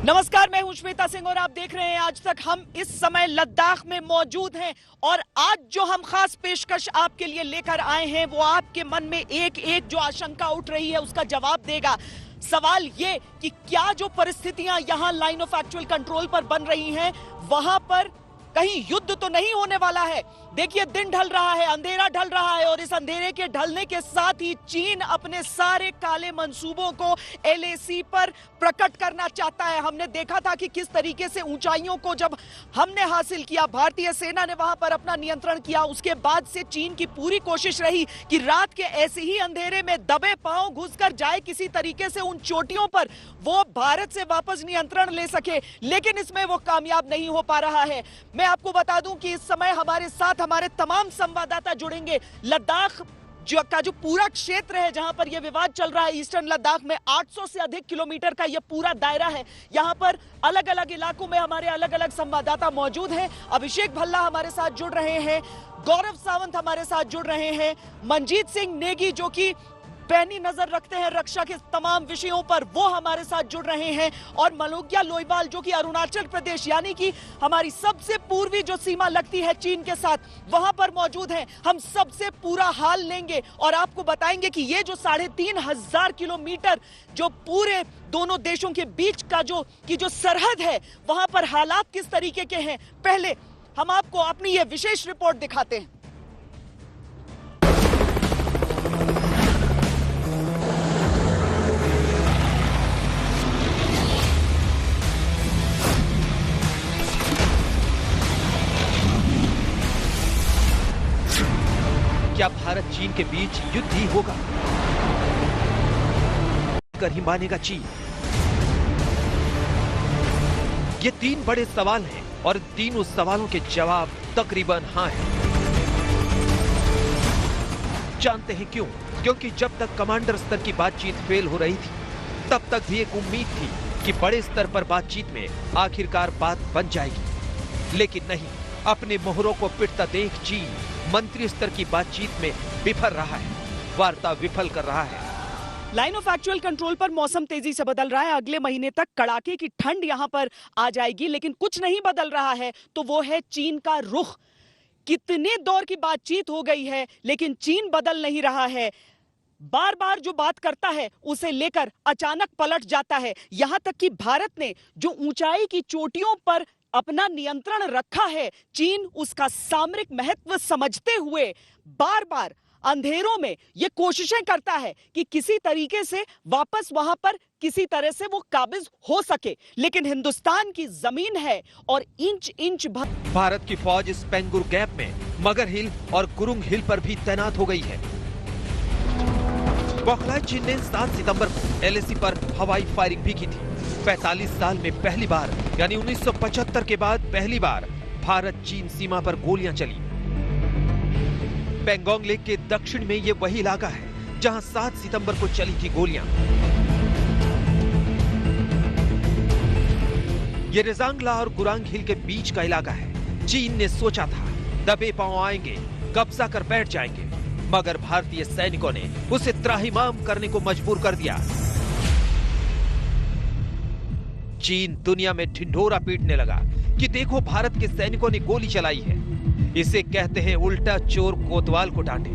नमस्कार, मैं हूं श्वेता सिंह और आप देख रहे हैं आज तक। हम इस समय लद्दाख में मौजूद हैं और आज जो हम खास पेशकश आपके लिए लेकर आए हैं वो आपके मन में एक एक जो आशंका उठ रही है उसका जवाब देगा। सवाल ये कि क्या जो परिस्थितियां यहां लाइन ऑफ एक्चुअल कंट्रोल पर बन रही हैं वहां पर कहीं युद्ध तो नहीं होने वाला है। देखिए, दिन ढल रहा है, अंधेरा ढल रहा है और इस अंधेरे के ढलने के साथ ही चीन अपने सारे काले मंसूबों को LAC पर प्रकट करना चाहता है। हमने देखा था कि किस तरीके से ऊंचाइयों को जब हमने हासिल किया, भारतीय सेना ने वहां पर अपना नियंत्रण किया, उसके बाद से चीन की पूरी कोशिश रही कि रात के ऐसे ही अंधेरे में दबे पांव घुसकर जाए किसी तरीके से उन चोटियों पर वो भारत से वापस नियंत्रण ले सके, लेकिन इसमें वो कामयाब नहीं हो पा रहा है। मैं आपको बता दूं कि इस समय हमारे साथ हमारे तमाम संवाददाता जुड़ेंगे। लद्दाख का जो पूरा क्षेत्र है जहां पर यह विवाद चल रहा है, ईस्टर्न लद्दाख में 800 से अधिक किलोमीटर का यह पूरा दायरा है। यहां पर अलग अलग इलाकों में हमारे अलग अलग संवाददाता मौजूद हैं। अभिषेक भल्ला हमारे साथ जुड़ रहे हैं, गौरव सावंत हमारे साथ जुड़ रहे हैं, मनजीत सिंह नेगी जो कि पैनी नजर रखते हैं रक्षा के तमाम विषयों पर, वो हमारे साथ जुड़ रहे हैं, और मलोग्या लोईवाल जो कि अरुणाचल प्रदेश यानी कि हमारी सबसे पूर्वी जो सीमा लगती है चीन के साथ, वहां पर मौजूद हैं। हम सबसे पूरा हाल लेंगे और आपको बताएंगे कि ये जो 3500 किलोमीटर जो पूरे दोनों देशों के बीच का जो सरहद है वहां पर हालात किस तरीके के हैं। पहले हम आपको अपनी ये विशेष रिपोर्ट दिखाते हैं। क्या भारत चीन के बीच युद्ध ही होगा? कर ही मानेगा चीन? ये तीन बड़े सवाल हैं और तीनों सवालों के जवाब तकरीबन हाँ हैं। जानते हैं क्यों? क्योंकि जब तक कमांडर स्तर की बातचीत फेल हो रही थी तब तक भी एक उम्मीद थी कि बड़े स्तर पर बातचीत में आखिरकार बात बन जाएगी, लेकिन नहीं। अपने मोहरों को पिटता देख चीन मंत्री स्तर की बातचीत में विफल रहा है, वार्ता विफल कर रहा है। लाइन ऑफ एक्चुअल कंट्रोल पर मौसम तेजी से बदल रहा है। अगले महीने तक कड़ाके की ठंड यहां पर आ जाएगी, लेकिन कुछ नहीं बदल रहा है, तो वो है चीन का रुख। कितने दौर की बातचीत हो गई है लेकिन चीन बदल नहीं रहा है। बार बार जो बात करता है उसे लेकर अचानक पलट जाता है। यहां तक कि भारत ने जो ऊंचाई की चोटियों पर अपना नियंत्रण रखा है, चीन उसका सामरिक महत्व समझते हुए बार बार अंधेरों में यह कोशिशें करता है कि किसी तरीके से वापस वहां पर किसी तरह से वो काबिज हो सके, लेकिन हिंदुस्तान की जमीन है और इंच इंच भारत की फौज इस पेंगुर गैप में मगर हिल और गुरुंग हिल पर भी तैनात हो गई है। बौखलाए चीन ने 7 सितंबर को LAC पर हवाई फायरिंग भी की थी। 45 साल में पहली बार यानी 1975 के बाद पहली बार भारत चीन सीमा पर गोलियां चली। पेंगोंग लेक के दक्षिण में ये वही इलाका है जहां 7 सितंबर को चली थी गोलियां। ये रेजांगला और गुरांग हिल के बीच का इलाका है। चीन ने सोचा था दबे पांव आएंगे, कब्जा कर बैठ जाएंगे, मगर भारतीय सैनिकों ने उसे त्राहिमाम करने को मजबूर कर दिया। चीन दुनिया में ढिंढोरा पीटने लगा कि देखो भारत के सैनिकों ने गोली चलाई है। इसे कहते हैं उल्टा चोर कोतवाल को डांटे।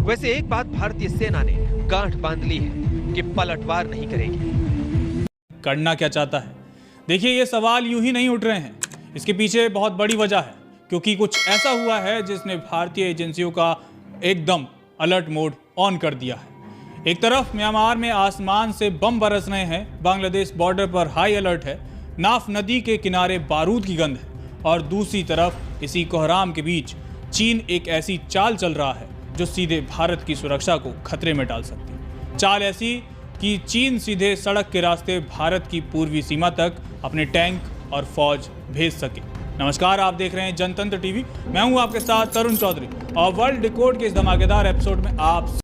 वैसे एक बात भारतीय सेना ने गांठ बांध ली है कि पलटवार नहीं करेगी। करना क्या चाहता है? देखिए, ये सवाल यूं ही नहीं उठ रहे हैं, इसके पीछे बहुत बड़ी वजह है, क्योंकि कुछ ऐसा हुआ है जिसने भारतीय एजेंसियों का एकदम अलर्ट मोड ऑन कर दिया है। एक तरफ म्यांमार में आसमान से बम बरस रहे हैं, बांग्लादेश बॉर्डर पर हाई अलर्ट है, नाफ नदी के किनारे बारूद की गंध है, और दूसरी तरफ इसी कोहराम के बीच चीन एक ऐसी चाल चल रहा है जो सीधे भारत की सुरक्षा को खतरे में डाल सकती है। चाल ऐसी कि चीन सीधे सड़क के रास्ते भारत की पूर्वी सीमा तक अपने टैंक और फौज भेज सके। नमस्कार, आप देख रहे हैं जनतंत्र टीवी। मैं हूं आपके साथ तरुण चौधरी और वर्ल्ड डिकोड के इस धमाकेदार एपिसोड में आप